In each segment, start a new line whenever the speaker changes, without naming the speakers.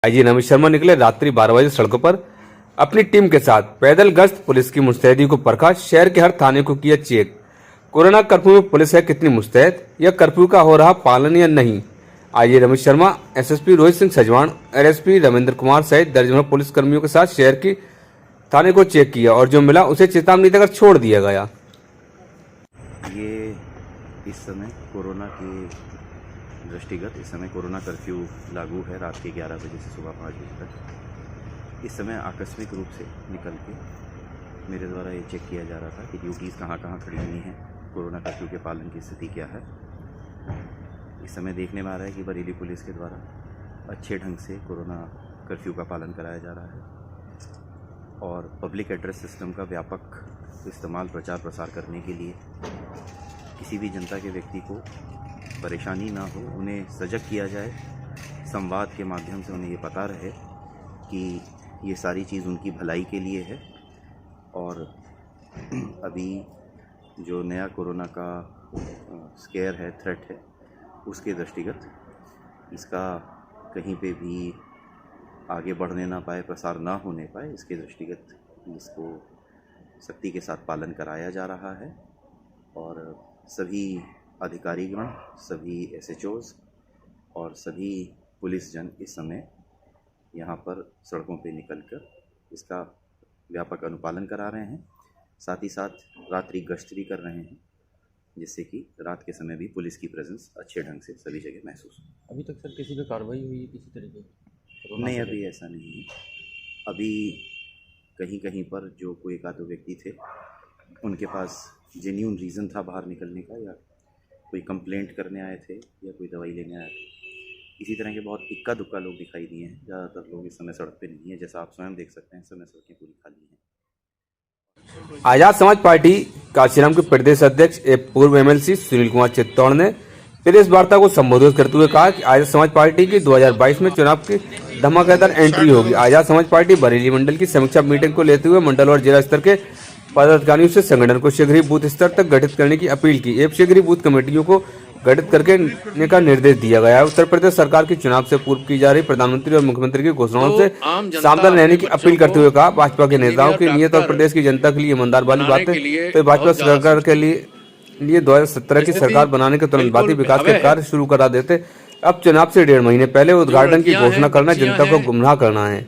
IG Namit Sharma निकले रात्रि 12 बजे सड़कों पर अपनी टीम के साथ पैदल गश्त। पुलिस की मुस्तैदी को परखा, शहर के हर थाने को किया चेक। कोरोना कर्फ्यू में पुलिस है कितनी मुस्तैद, यह कर्फ्यू का हो रहा पालन या नहीं। IG Namit Sharma, SSP Rohit Singh Sajwan, SSP Ravindra Kumar सहित दर्जनों पुलिस कर्मियों के साथ शहर की थाने को चेक किया और जो मिला उसे चेतावनी देकर छोड़ दिया गया।
ये इस समय कोरोना के दृष्टिगत इस समय कोरोना कर्फ्यू लागू है रात के 11 बजे से सुबह 5 बजे तक। इस समय आकस्मिक रूप से निकल के मेरे द्वारा ये चेक किया जा रहा था कि ड्यूटीज़ कहाँ कहाँ खड़ी हुई हैं, कोरोना कर्फ्यू के पालन की स्थिति क्या है। इस समय देखने में आ रहा है कि बरेली पुलिस के द्वारा अच्छे ढंग से कोरोना कर्फ्यू का पालन कराया जा रहा है और पब्लिक एड्रेस सिस्टम का व्यापक इस्तेमाल प्रचार प्रसार करने के लिए किसी भी जनता के व्यक्ति को परेशानी ना हो, उन्हें सजग किया जाए। संवाद के माध्यम से उन्हें ये पता रहे कि ये सारी चीज़ उनकी भलाई के लिए है और अभी जो नया कोरोना का स्केयर है, थ्रेट है, उसके दृष्टिगत इसका कहीं पे भी आगे बढ़ने ना पाए, प्रसार ना होने पाए, इसके दृष्टिगत इसको सख्ती के साथ पालन कराया जा रहा है और सभी अधिकारीगण, सभी एसएचओज और सभी पुलिस जन इस समय यहाँ पर सड़कों पे निकलकर इसका व्यापक अनुपालन करा रहे हैं। साथ ही साथ रात्रि गश्त भी कर रहे हैं, जिससे कि रात के समय भी पुलिस की प्रेजेंस अच्छे ढंग से सभी जगह महसूस हो।
अभी तक सर किसी पे कार्रवाई हुई किसी तरीके की?
नहीं, अभी ऐसा नहीं है। अभी कहीं कहीं पर जो कोई एक आधे व्यक्ति थे, उनके पास जेन्युइन रीज़न था बाहर निकलने का, या कोई कंप्लेंट करने आए थे या कोई दवाई लेने आए थे। इसी तरह के बहुत इक्का दुक्का लोग दिखाई दिए हैं। ज़्यादातर लोग इस समय सड़क पे नहीं है। जैसा आप स्वयं देख सकते हैं, इस समय सड़कें पूरी खाली हैं।
आजाद समाज पार्टी काशीराम के प्रदेश अध्यक्ष एवं पूर्व एमएलसी सुनील कुमार चित्तौड़ ने प्रेस वार्ता को संबोधित करते हुए कहा कि आजाद समाज पार्टी की 2022 में चुनाव की धमाकेदार एंट्री होगी। आजाद समाज पार्टी बरेली मंडल की समीक्षा मीटिंग को लेते हुए मंडल और जिला स्तर के पदाधिकारियों से संगठन को शीघ्र ही बूथ स्तर तक गठित करने की अपील की एवं शीघ्र ही बूथ कमेटियों को गठित करने का निर्देश दिया गया है। उत्तर प्रदेश सरकार की चुनाव से पूर्व की जा रही प्रधानमंत्री और मुख्यमंत्री की घोषणाओं से सावधान रहने की अपील करते हुए कहा, भाजपा के नेताओं की नियत और प्रदेश की जनता के लिए ईमानदार वाली बात है, तो भाजपा सरकार के लिए 2017 की सरकार बनाने के तुरंत बाद ही विकास के कार्य शुरू करा देते। अब चुनाव से 1.5 महीने पहले उद्घाटन की घोषणा करना जनता को गुमराह करना है,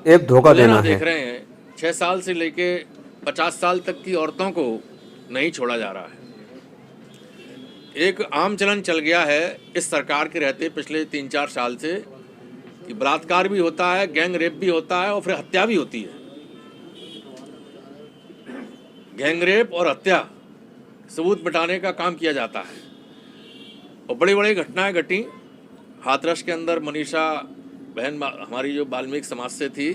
एक धोखा देना है।
6 साल से लेके 50 साल तक की औरतों को नहीं छोड़ा जा रहा है। एक आम चलन चल गया है इस सरकार के रहते पिछले 3-4 साल से कि बलात्कार भी होता है, गैंग रेप भी होता है और फिर हत्या भी होती है। गैंग रेप और हत्या सबूत मिटाने का काम किया जाता है और बड़ी बड़ी घटनाएं घटी। हाथरस के अंदर मनीषा बहन, हमारी जो वाल्मीकि समाज से थी,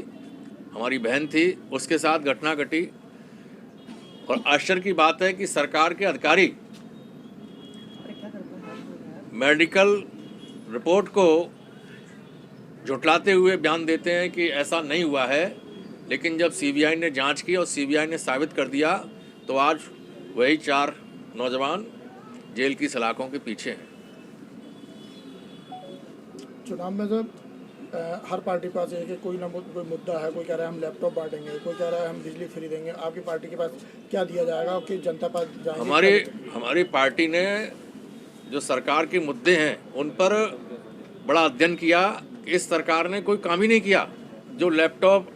हमारी बहन थी, उसके साथ घटना घटी और आश्चर्य की बात है कि सरकार के अधिकारी मेडिकल रिपोर्ट को झुठलाते हुए बयान देते हैं कि ऐसा नहीं हुआ है, लेकिन जब सीबीआई ने जांच की और सीबीआई ने साबित कर दिया तो आज वही 4 नौजवान जेल की सलाखों के पीछे हैं।
चुनाव में जब हर पार्टी के पास है कि कोई ना कोई मुद्दा है, कोई कह रहा है हम लैपटॉप बांटेंगे, कोई कह रहा है हम बिजली फ्री देंगे। आपकी पार्टी के पास क्या दिया जाएगा कि जनता पास जाएंगे?
हमारी पार्टी ने जो सरकार के मुद्दे हैं उन पर बड़ा अध्ययन किया। इस सरकार ने कोई काम ही नहीं किया। जो लैपटॉप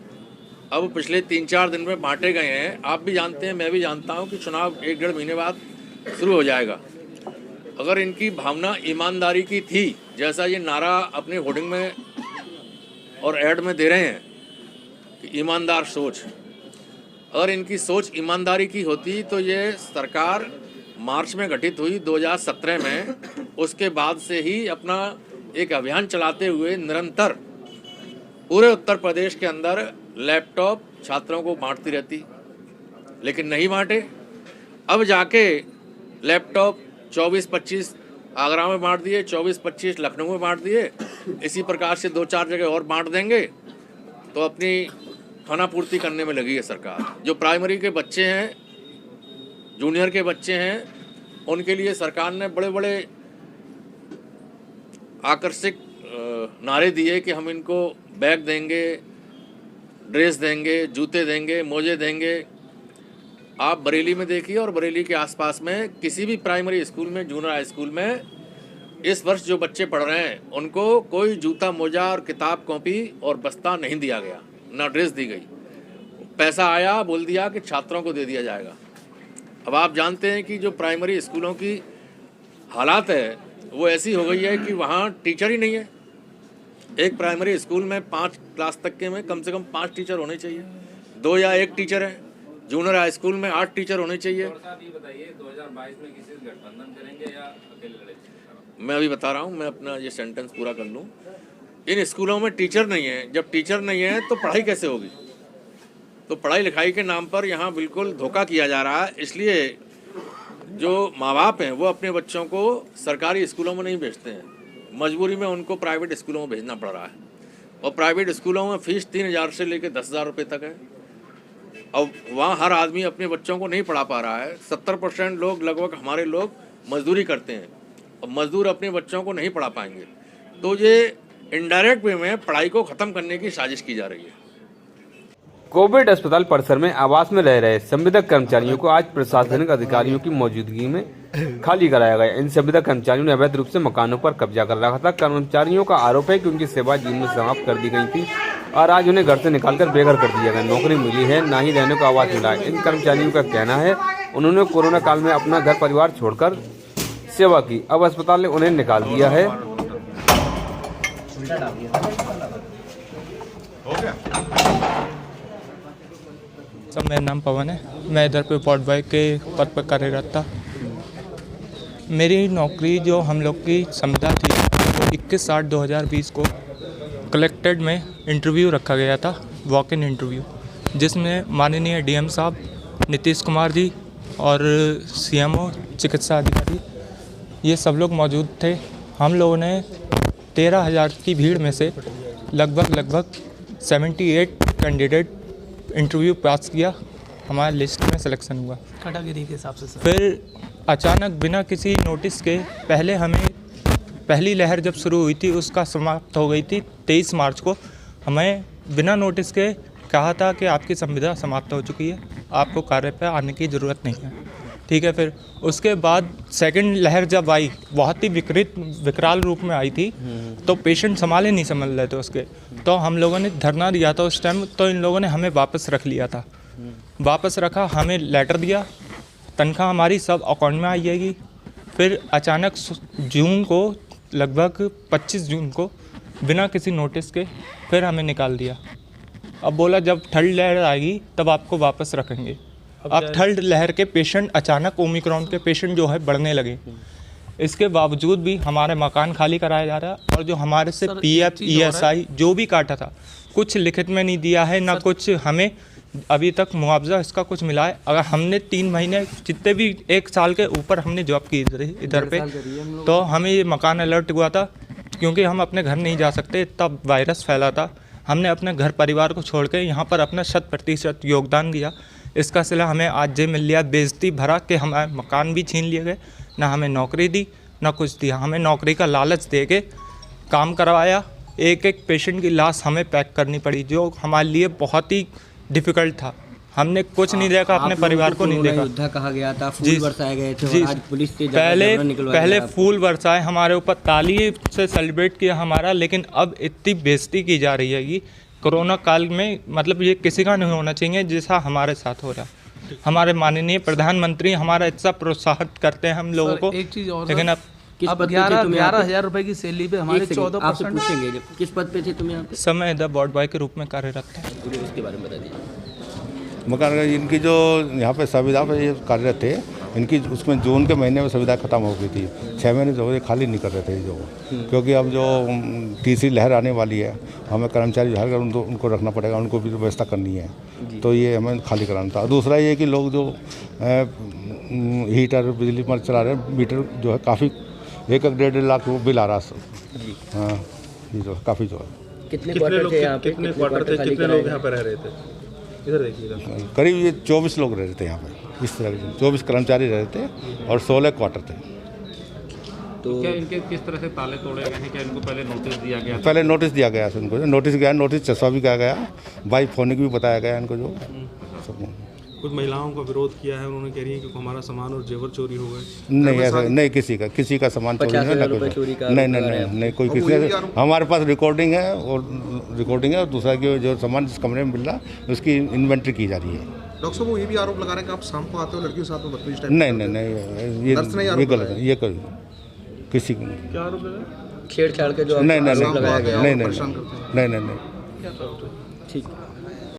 अब पिछले 3-4 दिन में बांटे गए हैं, आप भी जानते हैं, मैं भी जानता हूं कि चुनाव 1-1.5 महीने बाद शुरू हो जाएगा। अगर इनकी भावना ईमानदारी की थी, जैसा ये नारा अपने होर्डिंग में और ऐड में दे रहे हैं कि ईमानदार सोच, अगर इनकी सोच ईमानदारी की होती तो ये सरकार मार्च में गठित हुई 2017 में, उसके बाद से ही अपना एक अभियान चलाते हुए निरंतर पूरे उत्तर प्रदेश के अंदर लैपटॉप छात्रों को बांटती रहती, लेकिन नहीं बांटे। अब जाके लैपटॉप 24-25 आगरा में बांट दिए, 24-25 लखनऊ में बांट दिए। इसी प्रकार से 2-4 जगह और बांट देंगे तो अपनी खाना पूर्ति करने में लगी है सरकार। जो प्राइमरी के बच्चे हैं, जूनियर के बच्चे हैं, उनके लिए सरकार ने बड़े बड़े आकर्षक नारे दिए कि हम इनको बैग देंगे, ड्रेस देंगे, जूते देंगे, मोजे देंगे। आप बरेली में देखिए और बरेली के आसपास में किसी भी प्राइमरी स्कूल में, जूनियर हाई स्कूल में इस वर्ष जो बच्चे पढ़ रहे हैं उनको कोई जूता, मोजा और किताब, कॉपी और बस्ता नहीं दिया गया, ना ड्रेस दी गई। पैसा आया, बोल दिया कि छात्रों को दे दिया जाएगा। अब आप जानते हैं कि जो प्राइमरी स्कूलों की हालात है वो ऐसी हो गई है कि वहाँ टीचर ही नहीं है। एक प्राइमरी स्कूल में 5 क्लास तक के में कम से कम 5 टीचर होने चाहिए, 2 या 1 टीचर है। जूनियर हाई स्कूल में 8 टीचर होने चाहिए।
बताइए 2022 में किसी से गठबंधन करेंगे या अकेले लड़ेंगे?
मैं अभी बता रहा हूँ, मैं अपना ये सेंटेंस पूरा कर लूँ। इन स्कूलों में टीचर नहीं है। जब टीचर नहीं है तो पढ़ाई कैसे होगी? तो पढ़ाई लिखाई के नाम पर यहाँ बिल्कुल धोखा किया जा रहा है। इसलिए जो माँ बाप हैं वो अपने बच्चों को सरकारी स्कूलों में नहीं भेजते हैं, मजबूरी में उनको प्राइवेट स्कूलों में भेजना पड़ रहा है। और प्राइवेट स्कूलों में फ़ीस 3,000 से लेकर 10,000 रुपये तक है। अब वहाँ हर आदमी अपने बच्चों को नहीं पढ़ा पा रहा है। 70% लोग, लगभग हमारे लोग मजदूरी करते हैं और मजदूर अपने बच्चों को नहीं पढ़ा पाएंगे। तो ये इनडायरेक्ट वे में पढ़ाई को ख़त्म करने की साजिश की जा रही है।
कोविड अस्पताल परिसर में आवास में रह रहे संविदा कर्मचारियों को आज प्रशासनिक अधिकारियों की मौजूदगी में खाली कराया गया। इन संविदा कर्मचारियों ने अवैध रूप से मकानों पर कब्जा कर रखा था। कर्मचारियों का आरोप है कि उनकी सेवा जीवन में समाप्त कर दी गई थी और आज उन्हें घर से निकालकर बेघर कर दिया गया। नौकरी मिली है, ना ही रहने को आवास मिला है। इन कर्मचारियों का कहना है उन्होंने कोरोना काल में अपना घर परिवार छोड़कर सेवा की, अब अस्पताल ने उन्हें निकाल दिया है।
सर, मेरा नाम पवन है। मैं इधर पे वार्ड बॉय के पद पर कार्यरत था। मेरी नौकरी जो हम लोग की संविदा थी, 21/8/2020 को कलेक्टेड में इंटरव्यू रखा गया था, वॉक इन इंटरव्यू, जिसमें माननीय डीएम साहब, नीतीश कुमार जी और सीएमओ, चिकित्सा अधिकारी, ये सब लोग मौजूद थे। हम लोगों ने 13,000 की भीड़ में से लगभग 78 कैंडिडेट इंटरव्यू पास किया, हमारा लिस्ट में सिलेक्शन हुआ
कैटेगरी के हिसाब से।
फिर अचानक बिना किसी नोटिस के, पहले हमें पहली लहर जब शुरू हुई थी उसका समाप्त हो गई थी 23 मार्च को, हमें बिना नोटिस के कहा था कि आपकी संविदा समाप्त हो चुकी है, आपको कार्य पर आने की ज़रूरत नहीं है। ठीक है, फिर उसके बाद सेकंड लहर जब आई, बहुत ही विकराल रूप में आई थी, तो पेशेंट संभाले नहीं समझ रहे थे उसके, तो हम लोगों ने धरना दिया था उस टाइम। तो इन लोगों ने हमें वापस रख लिया था, वापस रखा, हमें लेटर दिया, तनख्वाह हमारी सब अकाउंट में आ जाएगी। फिर अचानक जून को, लगभग 25 जून को, बिना किसी नोटिस के फिर हमें निकाल दिया। अब बोला जब थर्ड लहर आएगी तब आपको वापस रखेंगे। अब थर्ड लहर के पेशेंट, अचानक ओमिक्रॉन के पेशेंट जो है बढ़ने लगे। इसके बावजूद भी हमारे मकान खाली कराया जा रहा है और जो हमारे से पीएफ, ईएसआई जो भी काटा था, कुछ लिखित में नहीं दिया है, ना कुछ हमें अभी तक मुआवजा इसका कुछ मिला है। अगर हमने 3 महीने, जितने भी 1 साल के ऊपर हमने जॉब की इधर पे, तो हमें ये मकान अलर्ट हुआ था, क्योंकि हम अपने घर नहीं जा सकते, तब वायरस फैला था। हमने अपने घर परिवार को छोड़ के यहाँ पर अपना 100% योगदान दिया। इसका सिला हमें आज जे मिल लिया, बेइज्जती भरा कि हमारे मकान भी छीन लिए गए, ना हमें नौकरी दी, ना कुछ दिया। हमें नौकरी का लालच दे के काम करवाया। एक पेशेंट की लाश हमें पैक करनी पड़ी, जो हमारे लिए बहुत ही डिफ़िकल्ट था। हमने कुछ नहीं देखा, अपने परिवार को नहीं देखा।
योद्धा कहा गया था, फूल बरसाए गए थे,
जी,
और आज पुलिस के
पहले फूल बरसाए, हमारे ऊपर ताली से सेलिब्रेट किया हमारा, लेकिन अब इतनी बेइज्जती की जा रही है कि कोरोना काल में, मतलब ये किसी का नहीं होना चाहिए जैसा हमारे साथ हो रहा। हमारे माननीय प्रधानमंत्री हमारा इतना प्रोत्साहित करते हैं हम लोगों को,
एक चीज़ और,
लेकिन
अब 11,000 रुपए की सैलरी पे हमारे 14%
पूछेंगे। किस पद पे थे तुम यहाँ पे?
समय इधर वार्ड बॉय के रूप में कार्यरत था।
उसके बारे में बता दीजिए।
मकान इनकी जो यहाँ पे संविदा पे ये कार्यरत थे, इनकी उसमें जून के महीने में सुविधा खत्म हो गई थी। 6 महीने जो ये खाली नहीं कर रहे थे जो, क्योंकि अब जो तीसरी लहर आने वाली है, हमें कर्मचारी जो है उनको रखना पड़ेगा, उनको भी व्यवस्था करनी है, तो ये हमें खाली कराना था। दूसरा ये कि लोग जो हीटर, बिजली पर चला रहे हैं, मीटर जो है काफ़ी 1-1.5 लाख वो बिल आ रहा है। हाँ, ये जो काफ़ी जो है।
कितने क्वार्टर थे यहाँ पे?
कितने क्वार्टर थे, कितने लोग यहाँ पे रह रहे थे? इधर देखिएगा,
करीब ये 24 लोग रह रहे थे यहाँ पे, इस तरह के 24 कर्मचारी रह रहे थे और 16 क्वार्टर थे।
तो
क्या इनके किस तरह से ताले तोड़े गए हैं? क्या इनको पहले नोटिस दिया गया था?
पहले नोटिस दिया गया था उनको, नोटिस गया, नोटिस चस्पा भी किया गया, बाई फोनिक भी बताया गया इनको जो सब।
कुछ महिलाओं का विरोध किया है, उन्होंने कह रही है कि हमारा सामान और जेवर चोरी हो गए।
नहीं ऐसा नहीं, किसी का सामान चोरी नहीं, ना कुछ नहीं कोई किसी, हमारे पास रिकॉर्डिंग है और दूसरा कि जो सामान जिस कमरे में मिल रहा उसकी इन्वेंट्री की जा रही है।
डॉक्टर साहब वो ये भी आरोप लगा रहे हैं कि आप शाम को आते हो लड़कियों के साथ में बदतमीजी टाइप।
नहीं ये गलत है, ये कोई किसी को
क्या आरोप लगा?
छेड़छाड़ के जो
नहीं
आरोप लगाया गया
नहीं।
ठीक।